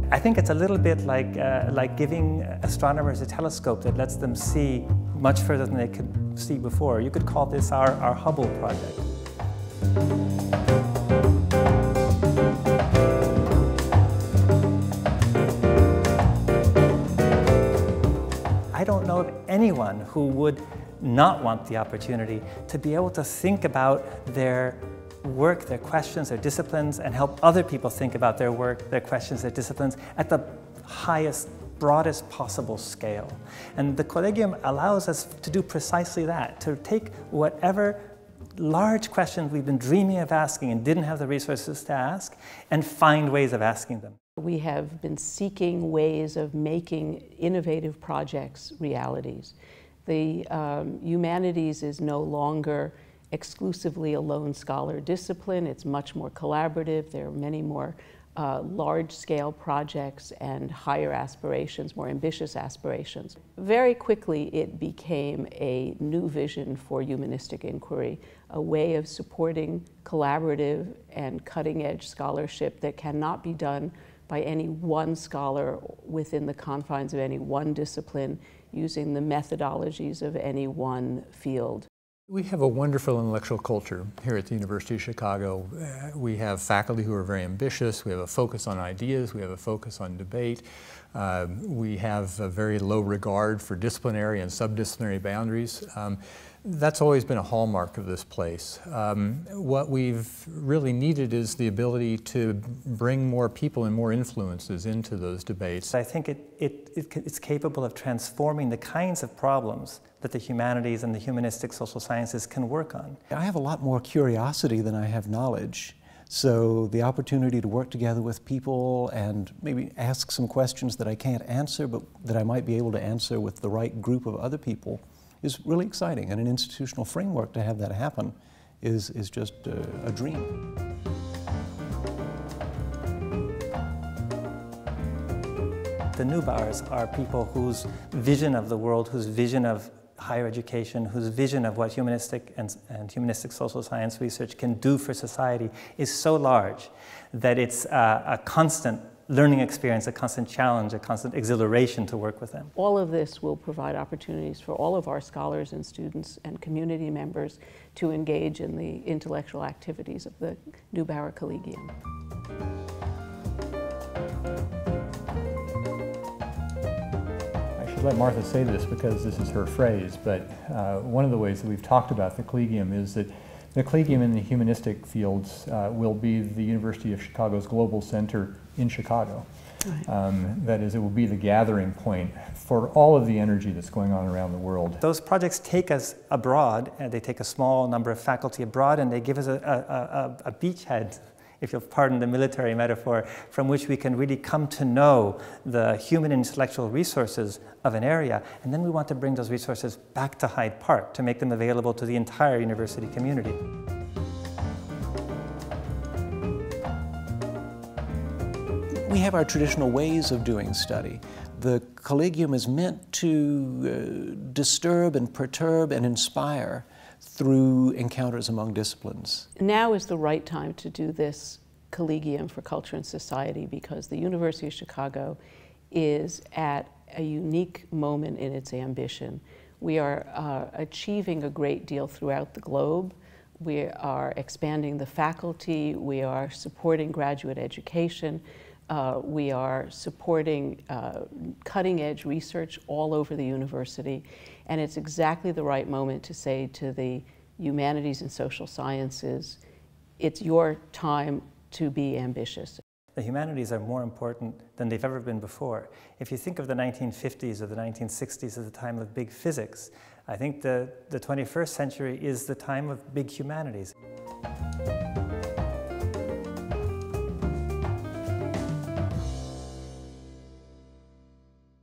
I think it's a little bit like giving astronomers a telescope that lets them see much further than they could see before. You could call this our Hubble project. I don't know of anyone who would not want the opportunity to be able to think about their work, their questions, their disciplines, and help other people think about their work, their questions, their disciplines at the highest, broadest possible scale. And the Collegium allows us to do precisely that, to take whatever large questions we've been dreaming of asking and didn't have the resources to ask, and find ways of asking them. We have been seeking ways of making innovative projects realities. The Humanities is no longer exclusively a lone scholar discipline. It's much more collaborative. There are many more large-scale projects and higher aspirations, more ambitious aspirations. Very quickly, it became a new vision for humanistic inquiry, a way of supporting collaborative and cutting-edge scholarship that cannot be done by any one scholar within the confines of any one discipline, using the methodologies of any one field. We have a wonderful intellectual culture here at the University of Chicago. We have faculty who are very ambitious. We have a focus on ideas. We have a focus on debate. We have a very low regard for disciplinary and subdisciplinary boundaries. That's always been a hallmark of this place. What we've really needed is the ability to bring more people and more influences into those debates. I think it's capable of transforming the kinds of problems that the humanities and the humanistic social sciences can work on. I have a lot more curiosity than I have knowledge. So the opportunity to work together with people and maybe ask some questions that I can't answer, but that I might be able to answer with the right group of other people, is really exciting. And an institutional framework to have that happen is just a dream. The Neubauers are people whose vision of the world, whose vision of higher education, whose vision of what humanistic and humanistic social science research can do for society is so large that it's a constant learning experience, a constant challenge, a constant exhilaration to work with them. All of this will provide opportunities for all of our scholars and students and community members to engage in the intellectual activities of the Neubauer Collegium. I should let Martha say this because this is her phrase, but one of the ways that we've talked about the Collegium is that the Collegium in the humanistic fields will be the University of Chicago's global center in Chicago. Right. That is, it will be the gathering point for all of the energy that's going on around the world. Those projects take us abroad, and they take a small number of faculty abroad, and they give us a beachhead, if you'll pardon the military metaphor, from which we can really come to know the human and intellectual resources of an area. And then we want to bring those resources back to Hyde Park to make them available to the entire university community. We have our traditional ways of doing study. The Collegium is meant to disturb and perturb and inspire through encounters among disciplines. Now is the right time to do this Collegium for Culture and Society because the University of Chicago is at a unique moment in its ambition. We are achieving a great deal throughout the globe. We are expanding the faculty. We are supporting graduate education. We are supporting cutting-edge research all over the university, and it's exactly the right moment to say to the humanities and social sciences, it's your time to be ambitious. The humanities are more important than they've ever been before. If you think of the 1950s or the 1960s as the time of big physics, I think the 21st century is the time of big humanities.